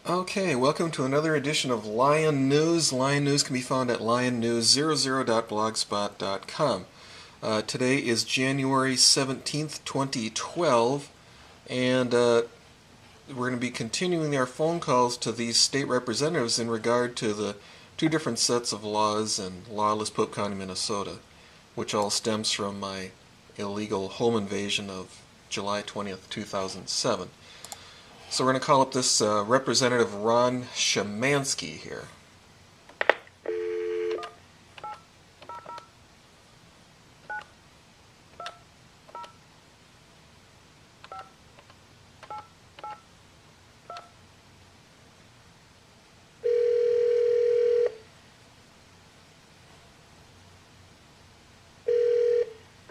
Okay, welcome to another edition of Lion News. Lion News can be found at lionnews00.blogspot.com. Today is January 17th, 2012, and we're going to be continuing our phone calls to these state representatives in regard to the two different sets of laws in lawless Pope County, Minnesota, which all stems from my illegal home invasion of July 20th, 2007. So we're going to call up this Representative Ron Shimanski here.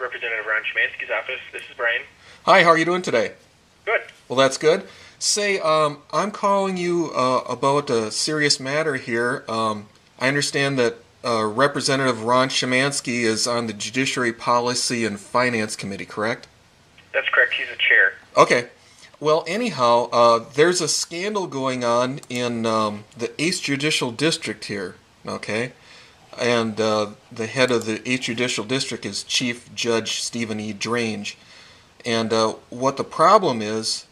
Representative Ron Shimanski's office. This is Brian. Hi, how are you doing today? Good. Well, that's good. Say, I'm calling you about a serious matter here. I understand that Representative Ron Shimanski is on the Judiciary Policy and Finance Committee, correct? That's correct. He's the chair. Okay. Well, anyhow, there's a scandal going on in the 8th Judicial District here, okay? And the head of the 8th Judicial District is Chief Judge Stephen E. Drange. And what the problem is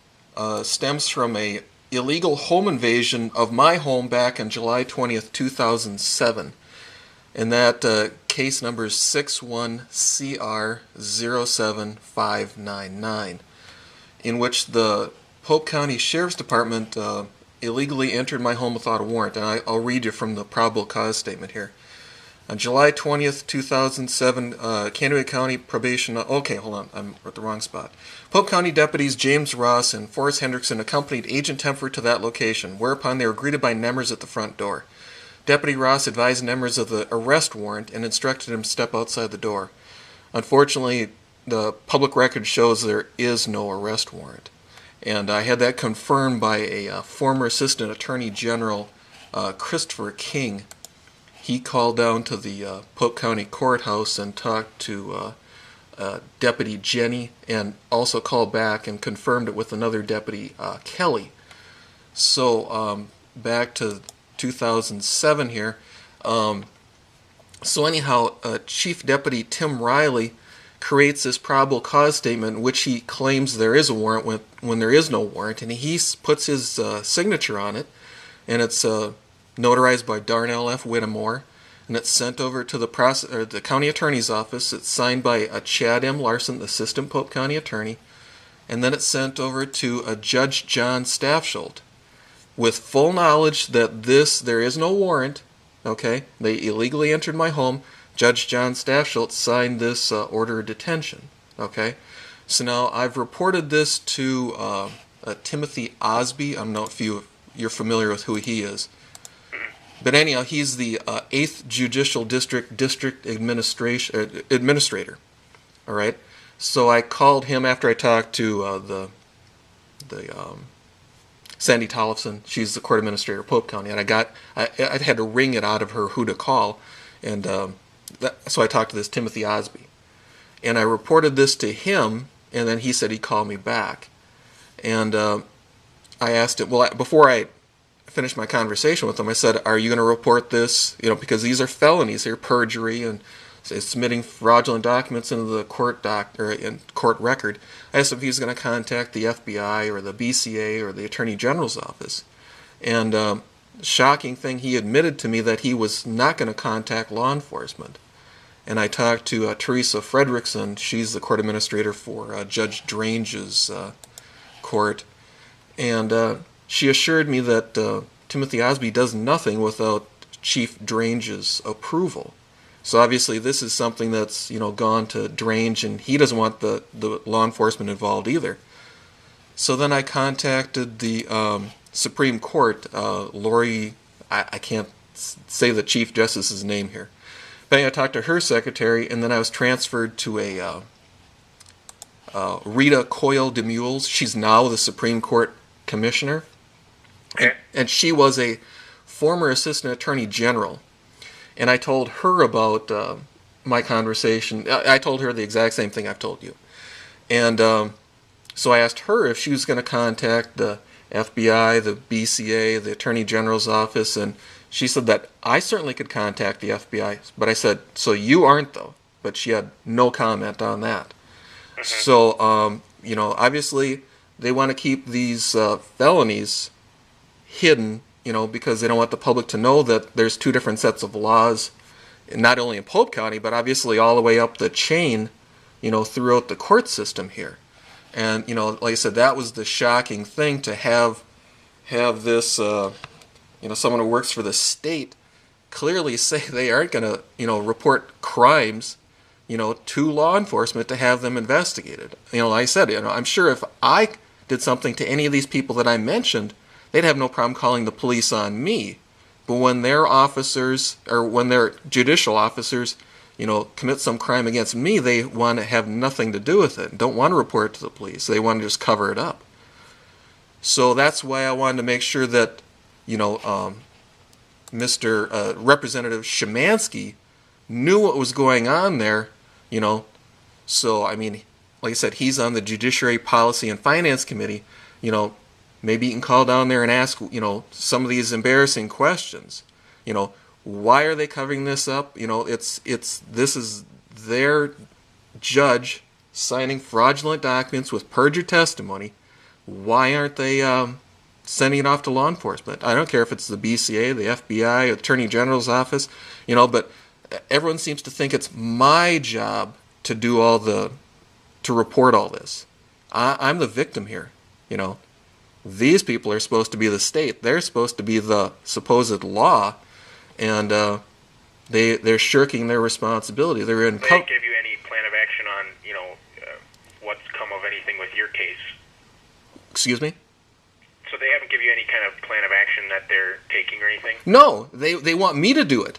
stems from a illegal home invasion of my home back on July 20th, 2007. And that case number is 61CR07599, in which the Polk County Sheriff's Department illegally entered my home without a warrant. And I'll read you from the probable cause statement here. On July 20th, 2007, Canada County Probation... Okay, hold on, I'm at the wrong spot. Polk County deputies James Ross and Forrest Hendrickson accompanied Agent Temford to that location, whereupon they were greeted by Nemmers at the front door. Deputy Ross advised Nemmers of the arrest warrant and instructed him to step outside the door. Unfortunately, the public record shows there is no arrest warrant. And I had that confirmed by a former Assistant Attorney General, Christopher King. He called down to the Polk County Courthouse and talked to Deputy Jenny, and also called back and confirmed it with another Deputy, Kelly. So back to 2007 here. So anyhow, Chief Deputy Tim Riley creates this probable cause statement in which he claims there is a warrant when there is no warrant, and he puts his signature on it, and it's notarized by Darnell F. Whittemore, and it's sent over to the county attorney's office. It's signed by Chad M. Larson, the assistant Polk County attorney, and then it's sent over to Judge John Stafsholt, with full knowledge that there is no warrant. Okay, they illegally entered my home. Judge John Stafsholt signed this order of detention. Okay, so now I've reported this to Timothy Osby. I don't know if you're familiar with who he is. But anyhow, he's the 8th Judicial District Administrator. All right. So I called him after I talked to the Sandy Tollefson. She's the court administrator of Polk County, and I had to wring it out of her who to call, and so I talked to this Timothy Osby, and I reported this to him, and then he said he'd call me back, and I asked him, well, before I finished my conversation with him, I said, are you going to report this? You know, because these are felonies here, perjury and submitting fraudulent documents into the court record. I asked him if he was going to contact the FBI or the BCA or the Attorney General's office. And shocking thing, he admitted to me that he was not going to contact law enforcement. And I talked to Teresa Fredrickson. She's the court administrator for Judge Drange's court. And she assured me that Timothy Osby does nothing without Chief Drange's approval. So obviously this is something that's gone to Drange, and he doesn't want the law enforcement involved either. So then I contacted the Supreme Court, Lori, I can't say the Chief Justice's name here, but I talked to her secretary, and then I was transferred to a Rita Coyle DeMules. She's now the Supreme Court Commissioner. And she was a former Assistant Attorney General. And I told her about my conversation. I told her the exact same thing I've told you. And so I asked her if she was going to contact the FBI, the BCA, the Attorney General's office, and she said that I certainly could contact the FBI. But I said, so you aren't, though. But she had no comment on that. So, obviously they want to keep these felonies hidden, because they don't want the public to know that there's two different sets of laws, not only in Pope County, but obviously all the way up the chain, throughout the court system here. And, like I said, that was the shocking thing, to have this, someone who works for the state clearly say they aren't going to, report crimes, to law enforcement to have them investigated. Like I said, I'm sure if I did something to any of these people that I mentioned, they'd have no problem calling the police on me. But when their officers, or when their judicial officers, commit some crime against me, they want to have nothing to do with it. Don't want to report it to the police. They want to just cover it up. So that's why I wanted to make sure that, Mr. Representative Shimanski knew what was going on there, So, like I said, he's on the Judiciary Policy and Finance Committee. Maybe you can call down there and ask, some of these embarrassing questions. Why are they covering this up? This is their judge signing fraudulent documents with perjured testimony. Why aren't they sending it off to law enforcement? I don't care if it's the BCA, the FBI, Attorney General's office, but everyone seems to think it's my job to do to report all this. I'm the victim here, These people are supposed to be the state. They're supposed to be the supposed law, and they're shirking their responsibility. They didn't give you any plan of action on, what's come of anything with your case. Excuse me? So they haven't given you any kind of plan of action that they're taking or anything? No, they want me to do it.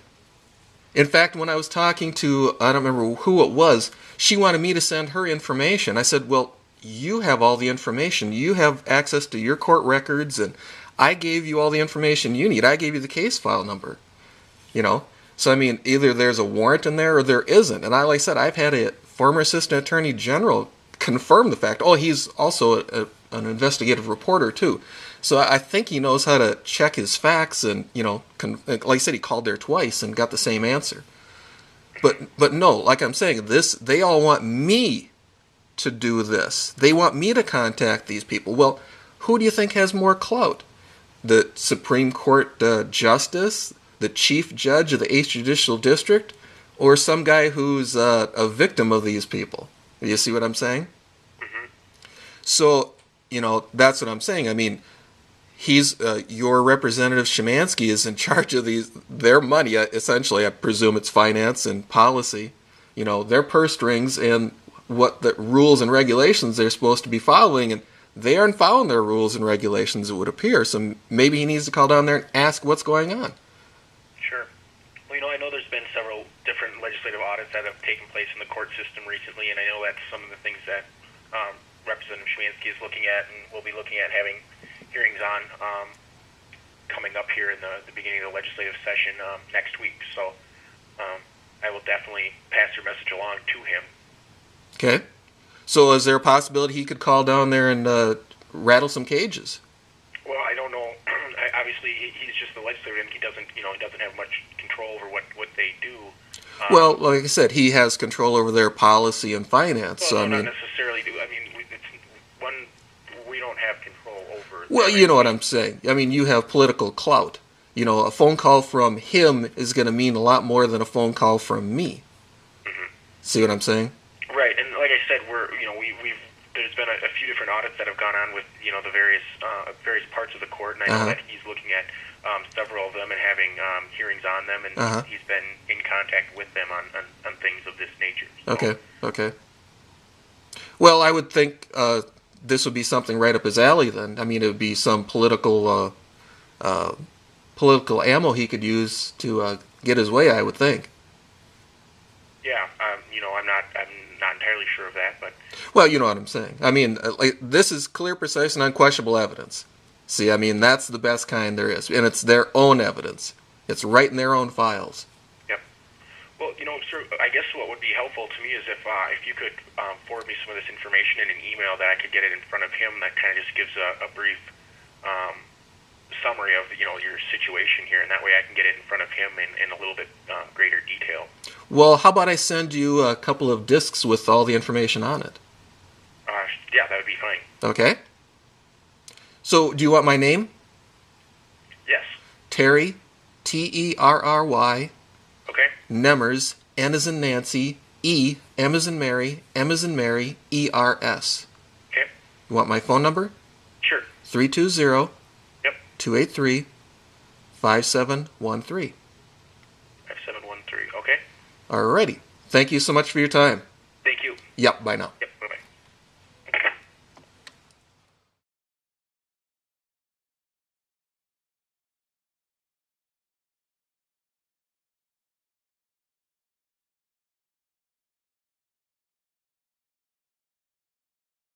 In fact, when I was talking to, I don't remember who it was, she wanted me to send her information. I said, well, you have all the information. You have access to your court records, and I gave you all the information you need. I gave you the case file number. So either there's a warrant in there or there isn't. And like I said, I've had a former assistant attorney general confirm the fact. Oh, he's also an investigative reporter too. So I think he knows how to check his facts, and like I said, he called there twice and got the same answer. But no, like I'm saying, they all want me to do this. They want me to contact these people. Well, who do you think has more clout? The Supreme Court Justice, the Chief Judge of the 8th Judicial District, or some guy who's a victim of these people? You see what I'm saying? Mm-hmm. So, that's what I'm saying. He's your representative Shimanski is in charge of their money. Essentially, I presume it's finance and policy. Their purse strings and what the rules and regulations they're supposed to be following, and they aren't following their rules and regulations, it would appear. So maybe he needs to call down there and ask what's going on. Sure. Well, I know there's been several different legislative audits that have taken place in the court system recently, and I know that's some of the things that Representative Shimanski is looking at, and will be looking at having hearings on coming up here in the beginning of the legislative session next week. So I will definitely pass your message along to him. Okay. So is there a possibility he could call down there and rattle some cages? Well, I don't know. Obviously, he's just the legislator, and he doesn't have much control over what they do. Well, like I said, he has control over their policy and finance. Well, not necessarily do. We don't have control over. Well, you know what I'm saying. You have political clout. A phone call from him is going to mean a lot more than a phone call from me. Mm-hmm. See what I'm saying? Right, and like I said, there's been a few different audits that have gone on with the various parts of the court, and I know that he's looking at several of them and having hearings on them, and he's been in contact with them on things of this nature. So. Okay. Well, I would think this would be something right up his alley then. It would be some political ammo he could use to get his way, I would think. Yeah, I'm not entirely sure of that, but... Well, you know what I'm saying. This is clear, precise, and unquestionable evidence. See, that's the best kind there is, and it's their own evidence. It's right in their own files. Yep. Well, sir, I guess what would be helpful to me is if you could forward me some of this information in an email that I could get it in front of him. That kind of just gives a brief summary of your situation here, and that way I can get it in front of him in a little bit greater detail. Well, how about I send you a couple of discs with all the information on it? Yeah, that would be fine. Okay. So, do you want my name? Yes. Terry, Terry. Okay. Nemmers, N as in Nancy, E, M as in Mary, M as in Mary, ERS. Okay. You want my phone number? Sure. 320 Yep. 283 5713. 5713. Okay. Alrighty. Thank you so much for your time. Thank you. Yep, bye now. Yep.